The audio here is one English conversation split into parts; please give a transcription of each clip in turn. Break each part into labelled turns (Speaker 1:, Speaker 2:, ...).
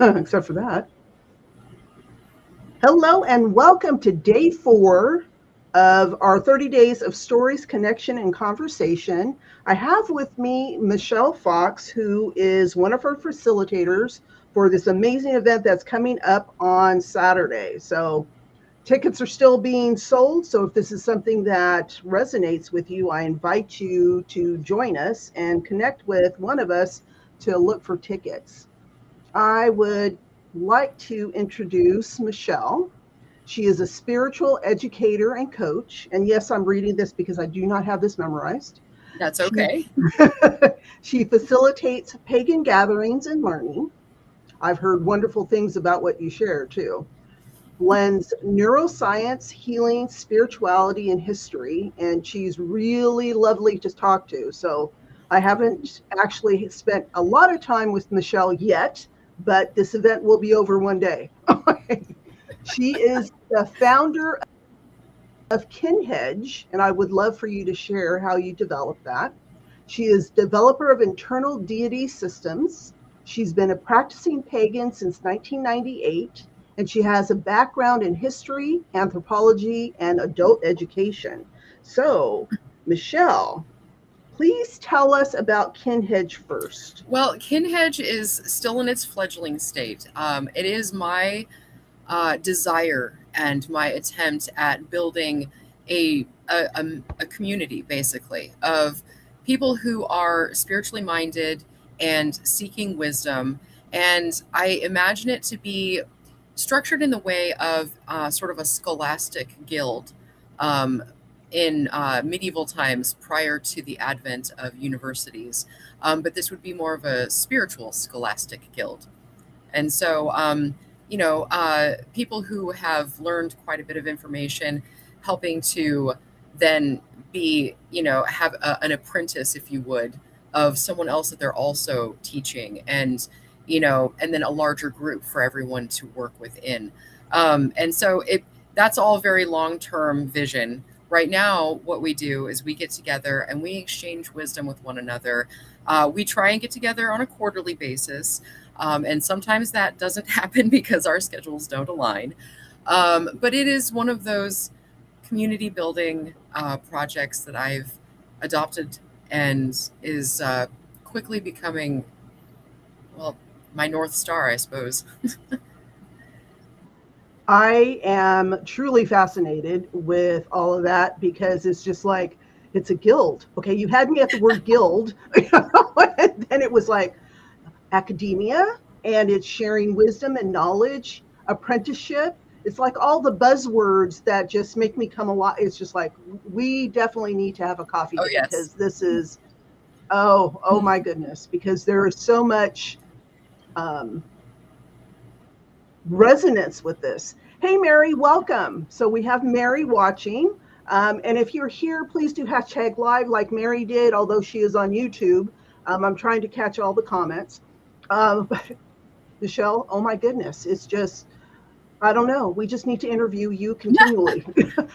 Speaker 1: except for that. Hello and welcome to day 4 of our 30 days of stories, connection, and conversation. I have with me Michelle Fox, who is one of our facilitators for this amazing event that's coming up on Saturday. So, tickets are still being sold. So, if this is something that resonates with you, I invite you to join us and connect with one of us to look for tickets. I would like to introduce Michelle. She is a spiritual educator and coach. And yes, I'm reading this because I do not have this memorized.
Speaker 2: That's
Speaker 1: She,
Speaker 2: okay.
Speaker 1: she facilitates pagan gatherings and learning. I've heard wonderful things about what you share too. Blends neuroscience, healing, spirituality, and history. And she's really lovely to talk to. So I haven't actually spent a lot of time with Michelle yet, but this event will be over one day. She is the founder of Kinhedge, and I would love for you to share how you developed that. She is developer of internal deity systems. She's been a practicing pagan since 1998, and she has a background in history, anthropology, and adult education. So, Michelle, please tell us about Kinhedge first.
Speaker 2: Well, Kinhedge is still in its fledgling state. It is my desire and my attempt at building a community, basically, of people who are spiritually minded and seeking wisdom. And I imagine it to be structured in the way of sort of a scholastic guild. Um, in medieval times prior to the advent of universities. But this would be more of a spiritual scholastic guild. And so, people who have learned quite a bit of information, helping to then be, have an apprentice, if you would, of someone else that they're also teaching, and then a larger group for everyone to work within. And so that's all very long-term vision. Right now, what we do is we get together and we exchange wisdom with one another. We try and get together on a quarterly basis. And sometimes that doesn't happen because our schedules don't align. But it is one of those community building projects that I've adopted and is quickly becoming, well, my North Star, I suppose.
Speaker 1: I am truly fascinated with all of that because it's just like it's a guild. Okay, you had me at the word guild, and then it was like academia, and it's sharing wisdom and knowledge, apprenticeship. It's like all the buzzwords that just make me come alive. It's just like we definitely need to have a coffee
Speaker 2: Oh,
Speaker 1: day because
Speaker 2: yes.
Speaker 1: this is oh my goodness, because there is so much um, resonance with this. Hey, Mary, welcome. So we have Mary watching. And if you're here, please do hashtag live like Mary did, although she is on YouTube. I'm trying to catch all the comments. But Michelle, oh my goodness, it's just, I don't know. We just need to interview you continually.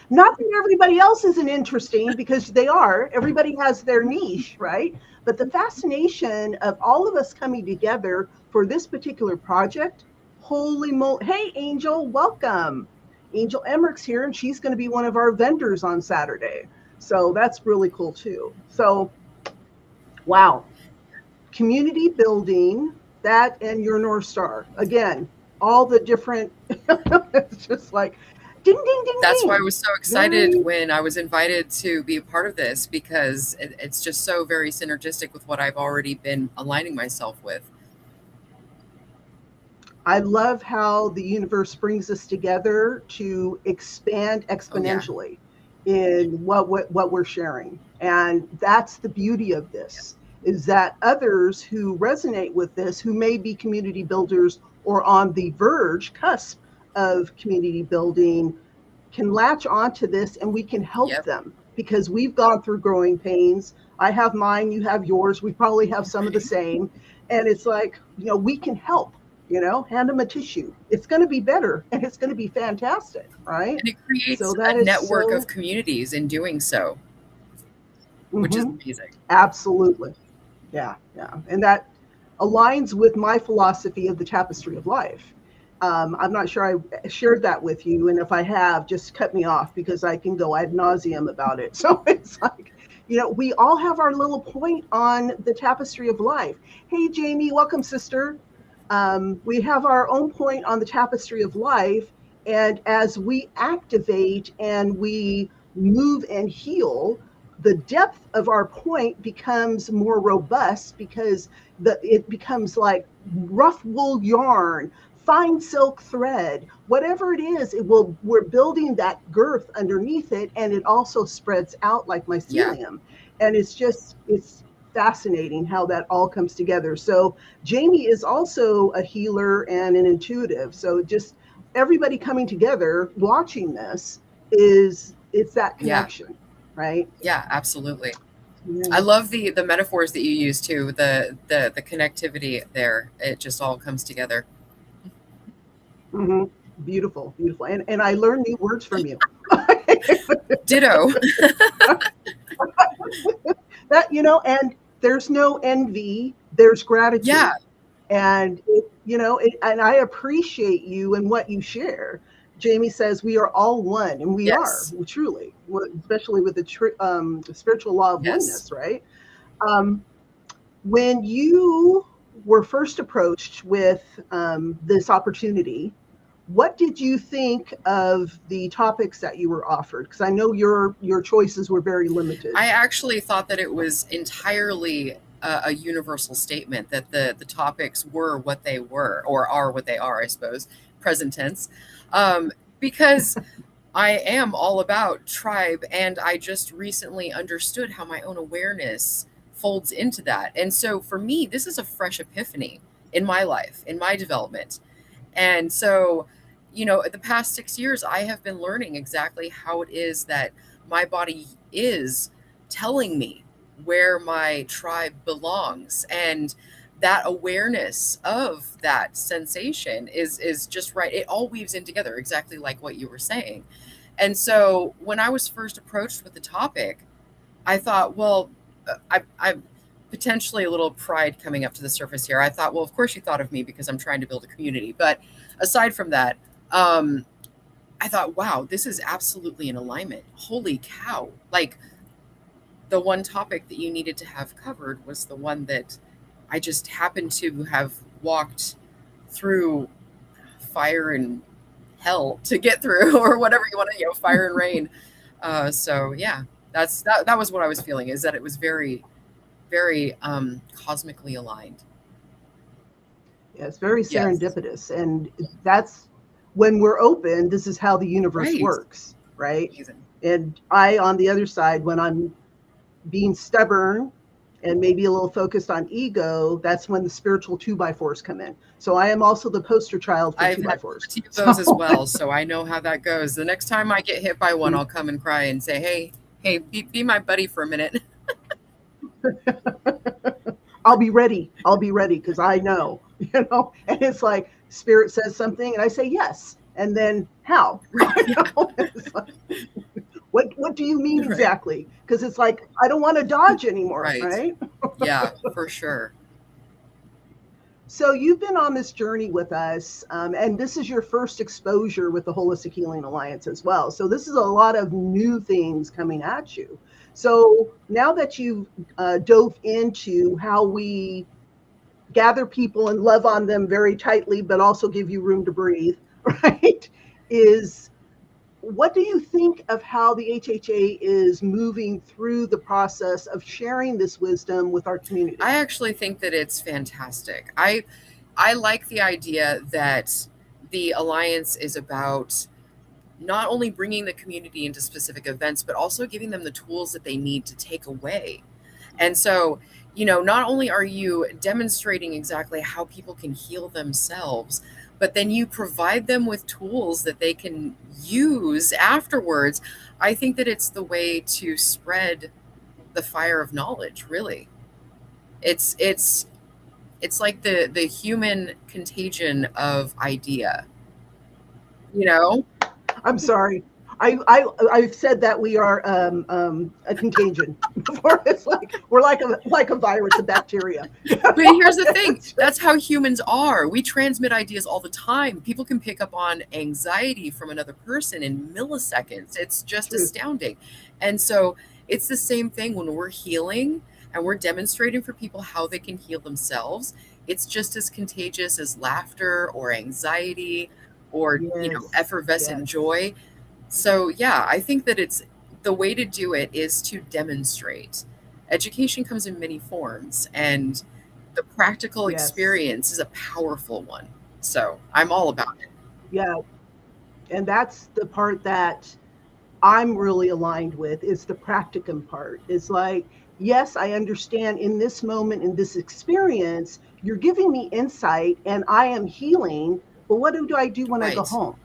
Speaker 1: Not that everybody else isn't interesting because they are. Everybody has their niche, right? But the fascination of all of us coming together for this particular project, holy moly. Hey, Angel, welcome. Angel Emmerich's here, and she's going to be one of our vendors on Saturday. So that's really cool, too. So, wow. Community building, that and your North Star. Again, all the different, it's just like ding, ding, ding,
Speaker 2: That's why I
Speaker 1: ding.
Speaker 2: was so excited
Speaker 1: Very,
Speaker 2: when I was invited to be a part of this because it's just so very synergistic with what I've already been aligning myself with.
Speaker 1: I love how the universe brings us together to expand
Speaker 2: Oh, yeah.
Speaker 1: exponentially in what we're sharing. And that's the beauty of this is that others who resonate with this, who may be community builders or on the verge, cusp of community building, can latch onto this and we can help
Speaker 2: Yep.
Speaker 1: them because we've gone through growing pains. I have mine, you have yours, we probably have some of the same. And it's like, we can help, hand them a tissue. It's going to be better and it's going to be fantastic, right?
Speaker 2: And it
Speaker 1: So
Speaker 2: creates
Speaker 1: that
Speaker 2: a
Speaker 1: is
Speaker 2: network
Speaker 1: so,
Speaker 2: of communities in doing so, which is
Speaker 1: mhm,
Speaker 2: amazing.
Speaker 1: absolutely. Yeah, yeah. And that, aligns with my philosophy of the tapestry of life. I'm not sure I shared that with you, and if I have, just cut me off because I can go ad nauseum about it. So it's like, we all have our little point on the tapestry of life. Hey, Jamie, welcome, sister. We have our own point on the tapestry of life, and as we activate and we move and heal, the depth of our point becomes more robust because it becomes like rough wool yarn, fine silk thread, whatever it is, we're building that girth underneath it, and it also spreads out like
Speaker 2: Yeah.
Speaker 1: mycelium. And it's fascinating how that all comes together. So Jamie is also a healer and an intuitive. So just everybody coming together watching this it's that
Speaker 2: Yeah.
Speaker 1: connection, right?
Speaker 2: Yeah, absolutely. I
Speaker 1: Yeah.
Speaker 2: love the metaphors that you use too, the connectivity there. It just all comes together.
Speaker 1: Hmm. Beautiful, beautiful. And I learned new words from you.
Speaker 2: Ditto.
Speaker 1: And there's no envy, there's
Speaker 2: Yeah.
Speaker 1: gratitude. And and I appreciate you and what you share. Jamie says we are all one, and we are
Speaker 2: Yes.
Speaker 1: truly, especially with the spiritual law of
Speaker 2: Yes.
Speaker 1: oneness, right? Um, when you were first approached with this opportunity, what did you think of the topics that you were offered? Because I know your choices were very limited.
Speaker 2: I actually thought that it was entirely a universal statement that the topics were what they were, or are what they are, I suppose, present tense. Because I am all about tribe, and I just recently understood how my own awareness folds into that. And so for me, this is a fresh epiphany in my life, in my development. And so, the past 6 years, I have been learning exactly how it is that my body is telling me where my tribe belongs. And that awareness of that sensation is just right. It all weaves in together, exactly like what you were saying. And so when I was first approached with the topic, I thought, well, I'm potentially a little pride coming up to the surface here. I thought, well, of course you thought of me because I'm trying to build a community. But aside from that, um, I thought, wow, this is absolutely in alignment. Holy cow. Like, the one topic that you needed to have covered was the one that I just happened to have walked through fire and hell to get through, or whatever you want to, fire and rain. So yeah, that was what I was feeling, is that it was very, very cosmically aligned.
Speaker 1: Yeah, it's very
Speaker 2: Yes.
Speaker 1: serendipitous. And that's when we're open, this is how the universe
Speaker 2: Right.
Speaker 1: works, right?
Speaker 2: Amazing.
Speaker 1: And I, on the other side, when I'm being stubborn and maybe a little focused on ego, that's when the spiritual two by fours come in. So I am also the poster child for
Speaker 2: I've
Speaker 1: two by
Speaker 2: had
Speaker 1: fours.
Speaker 2: plenty of those as
Speaker 1: So
Speaker 2: well, so I know how that goes. The next time I get hit by one, I'll come and cry and say, hey, be my buddy for a minute.
Speaker 1: I'll be ready. I'll be ready because I know, and it's like spirit says something and I say yes. And then how?
Speaker 2: Right.
Speaker 1: It's like, what do you mean
Speaker 2: Right.
Speaker 1: exactly? Because it's like I don't want to dodge anymore,
Speaker 2: Right.
Speaker 1: right?
Speaker 2: Yeah, for sure.
Speaker 1: So you've been on this journey with us, and this is your first exposure with the Holistic Healing Alliance as well. So this is a lot of new things coming at you. So now that you've dove into how we gather people and love on them very tightly, but also give you room to breathe, right? Is what do you think of how the HHA is moving through the process of sharing this wisdom with our
Speaker 2: I
Speaker 1: community?
Speaker 2: actually think that it's fantastic. I like the idea that the alliance is about not only bringing the community into specific events, but also giving them the tools that they need to take away. And so, not only are you demonstrating exactly how people can heal themselves, but then you provide them with tools that they can use afterwards. I think that it's the way to spread the fire of knowledge, really. It's like the human contagion of idea, you know?
Speaker 1: I'm sorry. I've said that we are a contagion before. It's like we're like a virus, a bacteria.
Speaker 2: But here's the thing,
Speaker 1: It's
Speaker 2: that's how humans are. We transmit ideas all the time. People can pick up on anxiety from another person in milliseconds. It's just
Speaker 1: truth.
Speaker 2: astounding. And so it's the same thing when we're healing and we're demonstrating for people how they can heal themselves. It's just as contagious as laughter or anxiety or,
Speaker 1: Yes,
Speaker 2: effervescent
Speaker 1: yes,
Speaker 2: joy. So, yeah, I think that it's the way to do it is to demonstrate. Education comes in many forms, and the practical
Speaker 1: yes,
Speaker 2: experience is a powerful one. So, I'm all about it.
Speaker 1: yeah. And that's the part that I'm really aligned with is the practicum part. It's like, yes, I understand in this moment, in this experience, you're giving me insight and I am healing. But what do I do when I go
Speaker 2: Right.
Speaker 1: home?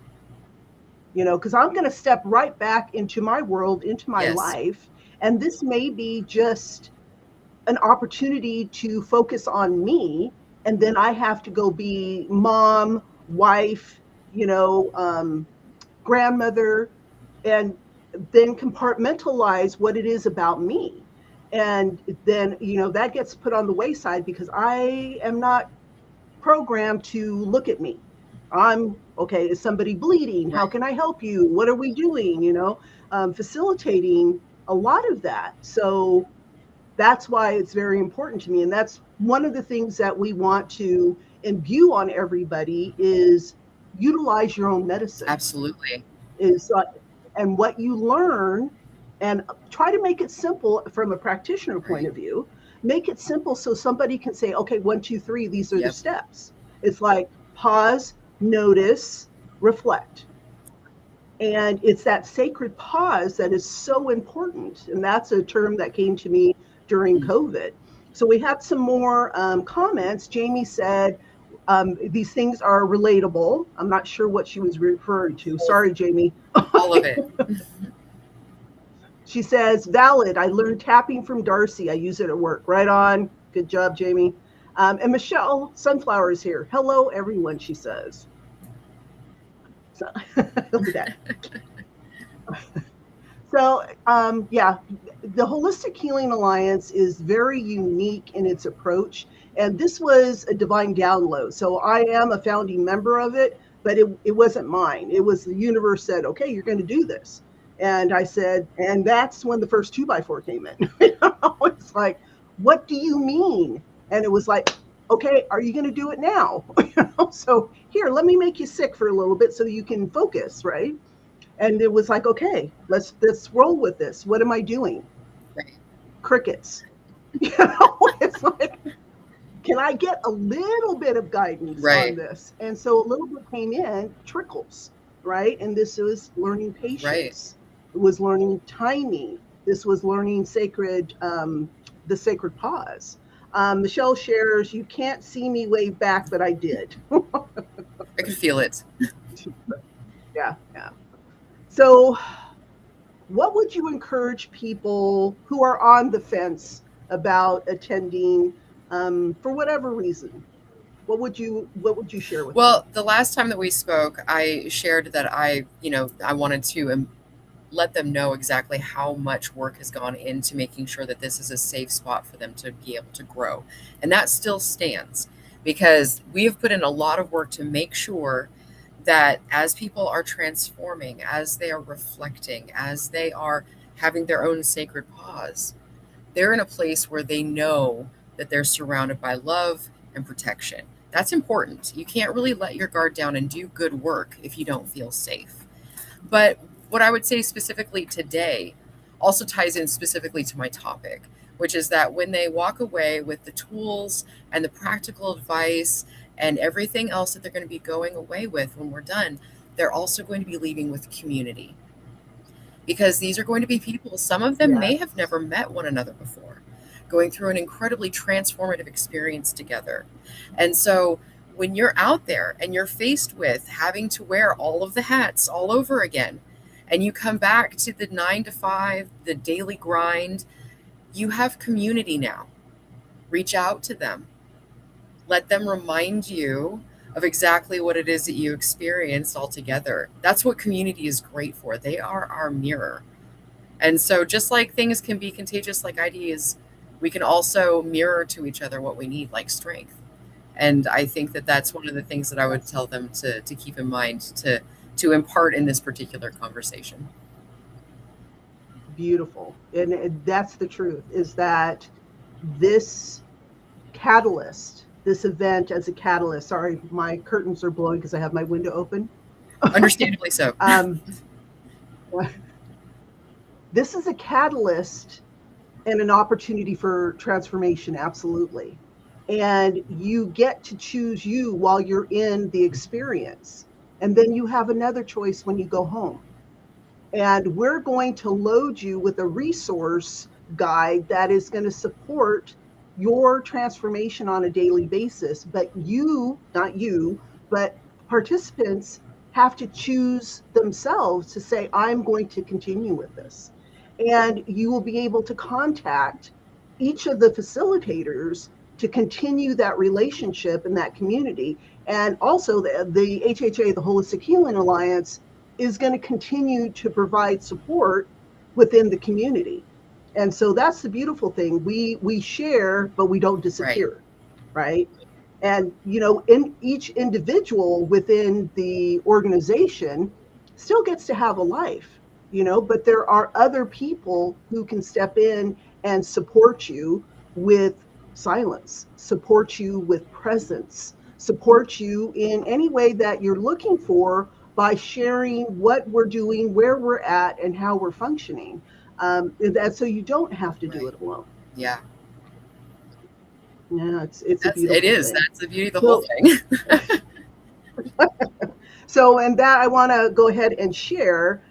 Speaker 1: Because I'm going to step right back into my world, into my
Speaker 2: Yes.
Speaker 1: life. And this may be just an opportunity to focus on me. And then I have to go be mom, wife, you know, um, grandmother, and then compartmentalize what it is about me. And then, that gets put on the wayside because I am not programmed to look at me. I'm okay. Is somebody bleeding? How
Speaker 2: Right.
Speaker 1: can I help you? What are we doing? Facilitating a lot of that. So that's why it's very important to me. And that's one of the things that we want to imbue on everybody is utilize your own medicine
Speaker 2: Absolutely.
Speaker 1: is and what you learn and try to make it simple from a practitioner point
Speaker 2: Right.
Speaker 1: of view. Make it simple so somebody can say, okay, 1, 2, 3, these are the
Speaker 2: Yep.
Speaker 1: steps. It's like pause, notice, reflect. And it's that sacred pause that is so important. And that's a term that came to me during
Speaker 2: Mm.
Speaker 1: COVID. So we have some more comments. Jamie said, these things are relatable. I'm not sure what she was referring to.
Speaker 2: All,
Speaker 1: Sorry, Jamie.
Speaker 2: all of it.
Speaker 1: She says, valid. I learned tapping from Darcy. I use it at work. Right on. Good job, Jamie. And Michelle Sunflower is here. Hello, everyone, she says. So, look at that. So, yeah, the Holistic Healing Alliance is very unique in its approach. And this was a divine download. So I am a founding member of it, but it wasn't mine. It was the universe said, okay, you're going to do this. And I said, and that's when the first 2x4 came in. It's like, what do you mean? And it was like, okay, are you going to do it now? So here, let me make you sick for a little bit so you can focus, right? And it was like, okay, let's roll with this. What am I doing?
Speaker 2: Right.
Speaker 1: Crickets. It's like, can I get a little bit of guidance on
Speaker 2: Right.
Speaker 1: this? And so a little bit came in, trickles, right? And this was learning
Speaker 2: Right.
Speaker 1: patience. It was learning timing. This was learning the sacred pause. Michelle shares, you can't see me wave back, but I did.
Speaker 2: I could feel it.
Speaker 1: Yeah, yeah. So what would you encourage people who are on the fence about attending for whatever reason? What would you share with them?
Speaker 2: Well, the last time that we spoke, I shared that I wanted to let them know exactly how much work has gone into making sure that this is a safe spot for them to be able to grow. And that still stands because we have put in a lot of work to make sure that as people are transforming, as they are reflecting, as they are having their own sacred pause, they're in a place where they know that they're surrounded by love and protection. That's important. You can't really let your guard down and do good work if you don't feel safe. But what I would say specifically today also ties in specifically to my topic, which is that when they walk away with the tools and the practical advice and everything else that they're going to be going away with when we're done, they're also going to be leaving with community because these are going to be people, some of them may have
Speaker 1: Yes.
Speaker 2: never met one another before, going through an incredibly transformative experience together. And so when you're out there and you're faced with having to wear all of the hats all over again, and you come back to the 9 to 5, the daily grind, you have community now. Reach out to them. Let them remind you of exactly what it is that you experienced all together. That's what community is great for. They are our mirror. And so, just like things can be contagious, like ideas, we can also mirror to each other what we need, like strength. And I think that that's one of the things that I would
Speaker 1: Yes.
Speaker 2: tell them to keep in mind to impart in this particular conversation.
Speaker 1: Beautiful. And that's the truth, is that this catalyst, this event as a catalyst, sorry, my curtains are blowing because I have my window open.
Speaker 2: Understandably so.
Speaker 1: um, this is a catalyst and an opportunity for transformation, absolutely. And you get to choose you while you're in the experience. And then you have another choice when you go home. And we're going to load you with a resource guide that is going to support your transformation on a daily basis. But you, not you, but participants have to choose themselves to say, I'm going to continue with this. And you will be able to contact each of the facilitators to continue that relationship in that community. And also the HHA, the Holistic Healing Alliance, is going to continue to provide support within the community. And so that's the beautiful thing. We share, but we don't
Speaker 2: Right.
Speaker 1: disappear, right? And in each individual within the organization still gets to have a life, but there are other people who can step in and support you with silence, support you with presence, support you in any way that you're looking for, by sharing what we're doing, where we're at, and how we're functioning. So you don't have to do
Speaker 2: Right.
Speaker 1: it alone.
Speaker 2: Yeah.
Speaker 1: Yeah, it's a
Speaker 2: It
Speaker 1: beautiful
Speaker 2: is.
Speaker 1: thing.
Speaker 2: That's the beauty of the whole
Speaker 1: So
Speaker 2: thing.
Speaker 1: and that I want to go ahead and share,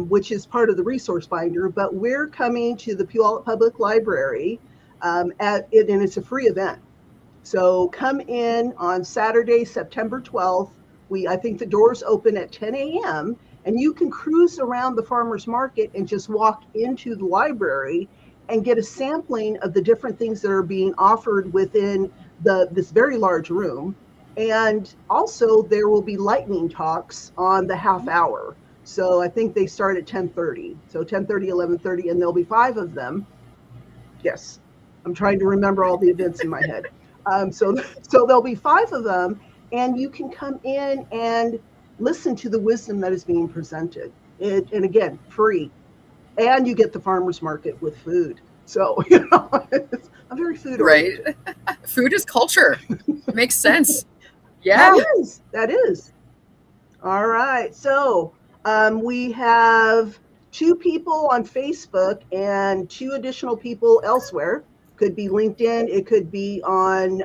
Speaker 1: which is part of the resource binder. But we're coming to the Puyallup Public Library at it, and it's a free event. So come in on Saturday, September 12th. I think the doors open at 10 a.m. and you can cruise around the farmers market and just walk into the library and get a sampling of the different things that are being offered within this very large room. And also there will be lightning talks on the half hour. So I think they start at 10:30. So 10:30, 11:30, and there'll be 5 of them. Yes, I'm trying to remember all the events in my head. So there'll be 5 of them, and you can come in and listen to the wisdom that is being presented. And again, free, and you get the farmers market with food. So I'm very food
Speaker 2: Right.
Speaker 1: oriented.
Speaker 2: Food is culture. Makes sense. Yeah.
Speaker 1: That is. All right. So we have 2 people on Facebook and 2 additional people elsewhere. Could be LinkedIn, it could be on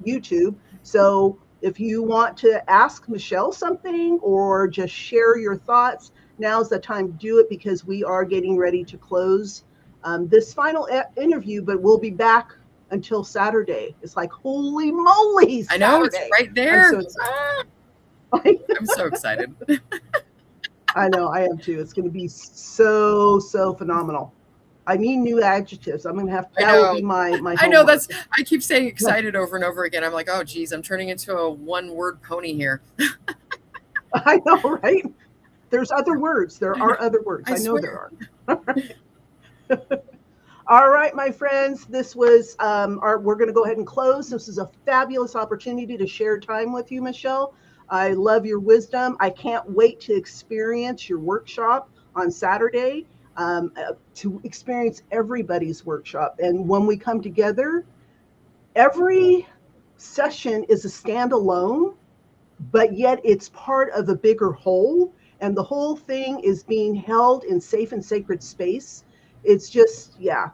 Speaker 1: YouTube. So if you want to ask Michelle something or just share your thoughts, now's the time to do it, because we are getting ready to close this final interview, but we'll be back until Saturday. It's like, holy moly,
Speaker 2: I know, it's
Speaker 1: Saturday.
Speaker 2: right
Speaker 1: I'm so
Speaker 2: there.
Speaker 1: excited.
Speaker 2: I'm so excited.
Speaker 1: I know, I am too. It's going to be so phenomenal. I need new adjectives. I'm going to have
Speaker 2: I
Speaker 1: that will
Speaker 2: know.
Speaker 1: be my
Speaker 2: I know
Speaker 1: homework.
Speaker 2: I keep saying excited over and over again. I'm like, oh geez, I'm turning into a one-word pony here.
Speaker 1: I know, right? There's other words. There
Speaker 2: I know.
Speaker 1: are other words.
Speaker 2: I
Speaker 1: I know there
Speaker 2: swear.
Speaker 1: are. All right, my friends. This was we're going to go ahead and close. This is a fabulous opportunity to share time with you, Michelle. I love your wisdom. I can't wait to experience your workshop on Saturday, to experience everybody's workshop. And when we come together, every session is a standalone, but yet it's part of a bigger whole. And the whole thing is being held in safe and sacred space. It's just, yeah,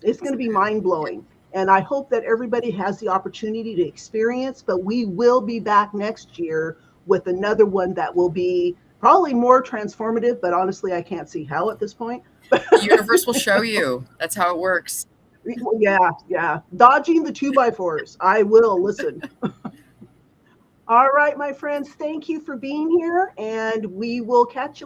Speaker 1: it's going to be mind blowing. And I hope that everybody has the opportunity to experience, but we will be back next year with another one that will be probably more transformative, but honestly, I can't see how at this point.
Speaker 2: The universe will show you. That's how it works.
Speaker 1: Yeah. Dodging the 2x4s. I will listen. All right, my friends, thank you for being here, and we will catch you